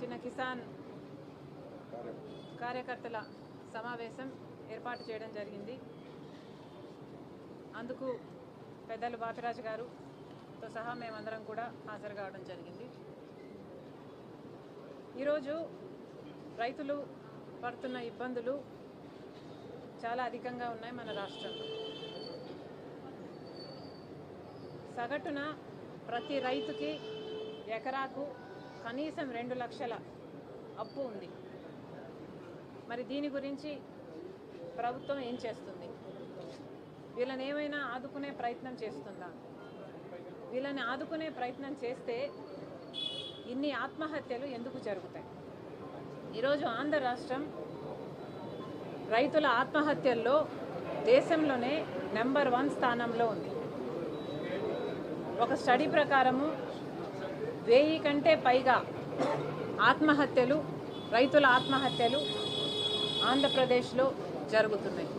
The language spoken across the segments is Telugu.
నిన్న కిసాన్ కార్యకర్తల సమావేశం ఏర్పాటు చేయడం జరిగింది. అందుకు పెద్దలు బాపిరాజు గారుతో సహా మేమందరం కూడా హాజరు కావడం జరిగింది. ఈరోజు రైతులు పడుతున్న ఇబ్బందులు చాలా అధికంగా ఉన్నాయి మన రాష్ట్రంలో. సగటున ప్రతి రైతుకి ఎకరాకు కనీసం 2 లక్షల అప్పు ఉంది. మరి దీని గురించి ప్రభుత్వం ఏం చేస్తుంది? వీళ్ళని ఏమైనా ఆదుకునే ప్రయత్నం చేస్తుందా? వీళ్ళని ఆదుకునే ప్రయత్నం చేస్తే ఇన్ని ఆత్మహత్యలు ఎందుకు జరుగుతాయి? ఈరోజు ఆంధ్ర రాష్ట్రం రైతుల ఆత్మహత్యల్లో దేశంలోనే నెంబర్ 1 స్థానంలో ఉంది. ఒక స్టడీ ప్రకారము 1000 కంటే పైగా ఆత్మహత్యలు, రైతుల ఆత్మహత్యలు ఆంధ్రప్రదేశ్లో జరుగుతున్నాయి.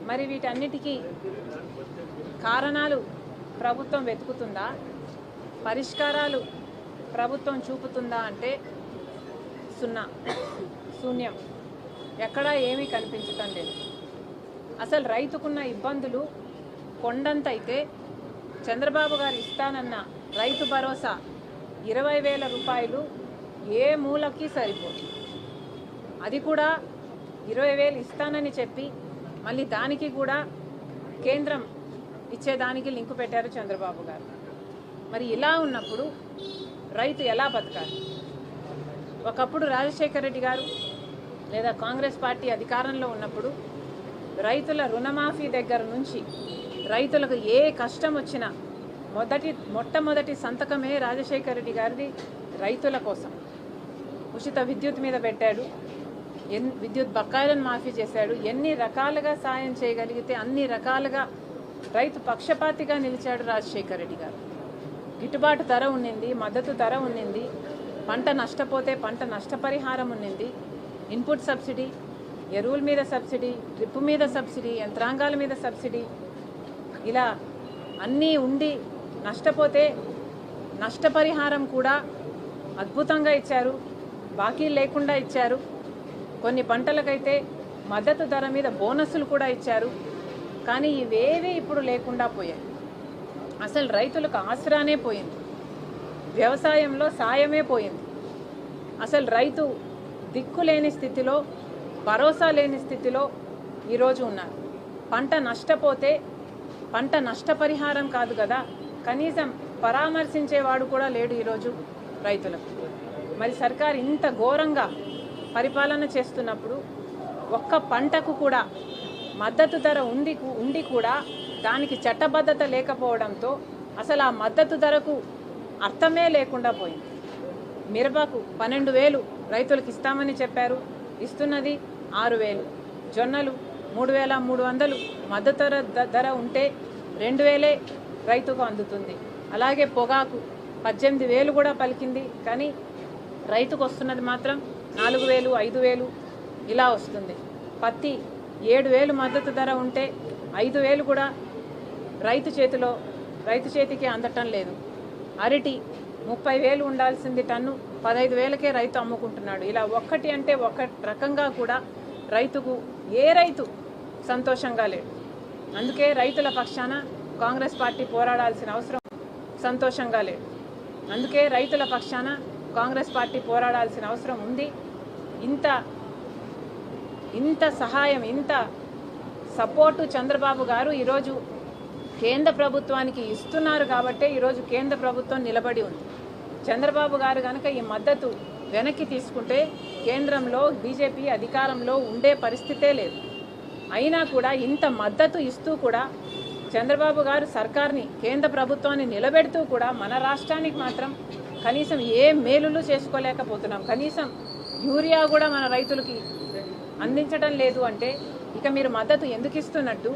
మరి వీటన్నిటికీ కారణాలు ప్రభుత్వం వెతుకుతుందా? పరిష్కారాలు ప్రభుత్వం చూపుతుందా అంటే శూన్యం. ఎక్కడా ఏమీ కనిపించటం లేదు. అసలు రైతుకున్న ఇబ్బందులు కొండంతైతే చంద్రబాబు గారు ఇస్తానన్న రైతు భరోసా 20,000 రూపాయలు ఏ మూలకి సరిపోదు. అది కూడా 20,000 ఇస్తానని చెప్పి మళ్ళీ దానికి కూడా కేంద్రం ఇచ్చేదానికి లింకు పెట్టారు చంద్రబాబు గారు. మరి ఇలా ఉన్నప్పుడు రైతు ఎలా బతకాలి? ఒకప్పుడు రాజశేఖర రెడ్డి గారు లేదా కాంగ్రెస్ పార్టీ అధికారంలో ఉన్నప్పుడు రైతుల రుణమాఫీ దగ్గర నుంచి రైతులకు ఏ కష్టం వచ్చినా మొట్టమొదటి సంతకమే రాజశేఖర రెడ్డి గారిది రైతుల కోసం. ఉచిత విద్యుత్ మీద పెట్టాడు, విద్యుత్ బకాయిలను మాఫీ చేశాడు. ఎన్ని రకాలుగా సాయం చేయగలిగితే అన్ని రకాలుగా రైతు పక్షపాతిగా నిలిచాడు రాజశేఖర రెడ్డి గారు. గిట్టుబాటు ధర ఉన్నింది, మద్దతు ధర ఉన్నింది, పంట నష్టపోతే పంట నష్టపరిహారం ఉన్నింది, ఇన్పుట్ సబ్సిడీ, ఎరువుల మీద సబ్సిడీ, డ్రిప్ మీద సబ్సిడీ, యంత్రాంగాల మీద సబ్సిడీ, ఇలా అన్నీ ఉండి నష్టపోతే నష్టపరిహారం కూడా అద్భుతంగా ఇచ్చారు, బాకీ లేకుండా ఇచ్చారు. కొన్ని పంటలకైతే మద్దతు ధర మీద బోనస్సులు కూడా ఇచ్చారు. కానీ ఇవేవి ఇప్పుడు లేకుండా పోయాయి. అసలు రైతులకు ఆసరానే పోయింది, వ్యవసాయంలో సాయమే పోయింది. అసలు రైతు దిక్కులేని స్థితిలో, భరోసా లేని స్థితిలో ఈరోజు ఉన్నారు. పంట నష్టపోతే పంట నష్టపరిహారం కాదు కదా, కనీసం పరామర్శించేవాడు కూడా లేడు ఈరోజు రైతులకు. మరి సర్కారు ఇంత ఘోరంగా పరిపాలన చేస్తున్నప్పుడు ఒక్క పంటకు కూడా మద్దతు ధర ఉండి కూడా దానికి చట్టబద్ధత లేకపోవడంతో అసలు ఆ మద్దతు ధరకు అర్థమే లేకుండా పోయింది. మిరపకు 12,000 రైతులకు ఇస్తామని చెప్పారు, ఇస్తున్నది 6,000. జొన్నలు 3,300 మద్దతు ధర ఉంటే 2,000 రైతుకు అందుతుంది. అలాగే పొగాకు 18,000 కూడా పలికింది, కానీ రైతుకు వస్తున్నది మాత్రం 4,000, 5,000 ఇలా వస్తుంది. పత్తి 7,000 మద్దతు ధర ఉంటే 5,000 కూడా రైతు చేతికి అందటం లేదు. అరటి 30,000 ఉండాల్సింది టన్ను 15,000కే రైతు అమ్ముకుంటున్నాడు. ఇలా ఒక్కటి అంటే ఒక రకంగా కూడా ఏ రైతు సంతోషంగా లేడు. అందుకే రైతుల పక్షాన కాంగ్రెస్ పార్టీ పోరాడాల్సిన అవసరం, సంతోషంగా లేడు. అందుకే రైతుల పక్షాన కాంగ్రెస్ పార్టీ పోరాడాల్సిన అవసరం ఉంది. ఇంత సహాయం, ఇంత సపోర్టు చంద్రబాబు గారు ఈరోజు కేంద్ర ప్రభుత్వానికి ఇస్తున్నారు కాబట్టే ఈరోజు కేంద్ర ప్రభుత్వం నిలబడి ఉంది. చంద్రబాబు గారు కనుక ఈ మద్దతు వెనక్కి తీసుకుంటే కేంద్రంలో బీజేపీ అధికారంలో ఉండే పరిస్థితే లేదు. అయినా కూడా ఇంత మద్దతు ఇస్తూ కూడా చంద్రబాబు గారు సర్కార్ని, కేంద్ర ప్రభుత్వాన్ని నిలబెడుతూ కూడా మన రాష్ట్రానికి మాత్రం కనీసం ఏ మేలులు చేసుకోలేకపోతున్నాం. కనీసం యూరియా కూడా మన రైతులకి అందించడం లేదు అంటే ఇక మీరు మద్దతు ఎందుకు ఇస్తున్నట్టు?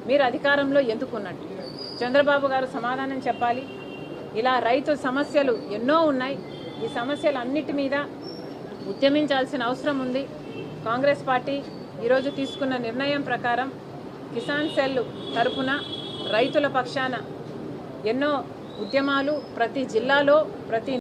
మీరు అధికారంలో ఎందుకున్నట్టు? చంద్రబాబు గారు సమాధానం చెప్పాలి. ఇలా రైతు సమస్యలు ఎన్నో ఉన్నాయి. ఈ సమస్యలన్నిటి మీద ఉద్యమించాల్సిన అవసరం ఉంది. కాంగ్రెస్ పార్టీ ఈరోజు తీసుకున్న నిర్ణయం ప్రకారం కిసాన్ సెల్ తరపున రైతుల పక్షాన ఎన్నో ఉద్యమాలు ప్రతి జిల్లాలో, ప్రతి